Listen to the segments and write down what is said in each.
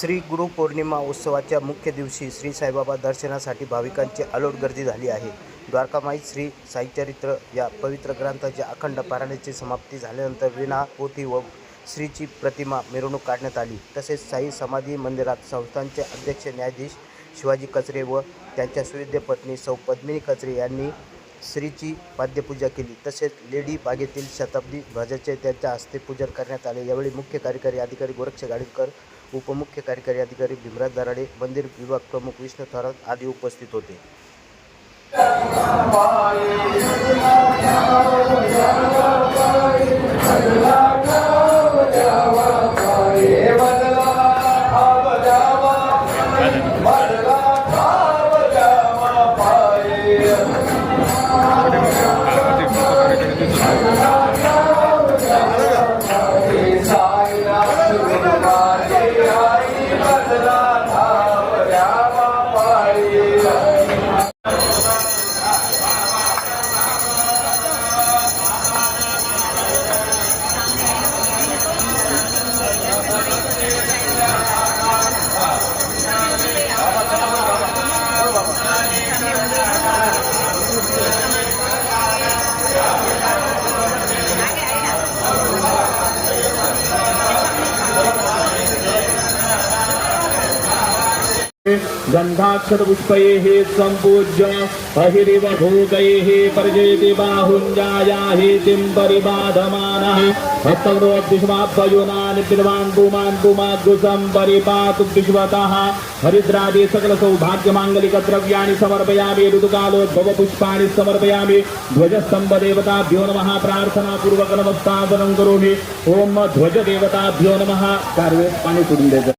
श्री गुरु पौर्णिमा उत्सवाच्या मुख्य दिवशी श्री साईबाबा दर्शनासाठी भाविकांची अलोट गर्दी झाली आहे. द्वारकामाई श्री साईचरित्र या पवित्र ग्रंथाच्या अखंड पारायणाची समाप्ती झाल्यानंतर विना पोथी व श्रीची प्रतिमा मिरवणूक काढण्यात आली. तसेच साई समाधी मंदिरात संस्थानचे अध्यक्ष न्यायाधीश शिवाजी कचरे व त्यांच्या सुविद्य पत्नी सौ पद्मिनी कचरे यांनी श्रीची पाद्यपूजा केली. तसेच लेडी बागेतील शताब्दी ध्वजाचे त्यांच्या हस्ते पूजन करण्यात आले. यावेळी मुख्य कार्यकारी अधिकारी गोरक्ष गाडीकर, उपमुख्य कार्यकारी अधिकारी भीमराज दराडे, मंदिर विभाग प्रमुख विष्णू थोरात आदी उपस्थित होते. गंधाक्षरपुष्पैः सम्पूज्य अहिरिव भोगैः पर्जयति बाहुञ्जायाः तिं परिबाधमानः हस्तग्रोद्विष्माभ्ययुनानि पिन्वान् पुमान् पुमाद्गुसं परिपातु विश्वतः हरिद्रादि सकल सौभाग्यमाङ्गलिक द्रव्याणि समर्पयामि. ऋतुकालोद्भव पुष्पाणि समर्पयामि. ध्वजस्तंभ देवताभ्यो नमः. प्रार्थना पूर्वक नमस्कारं करोमि. ओम ध्वज देवताभ्यो नमः. कार्य पाणी सोडून द्यायचं.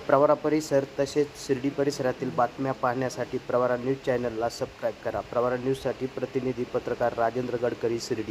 प्रवरा परिसर तसेच शिर्डी परिसरातील बातम्या पाहण्यासाठी प्रवरा न्यूज चॅनलला सबस्क्राईब करा. प्रवरा न्यूजसाठी प्रतिनिधी पत्रकार राजेंद्र गडकरी, शिर्डी.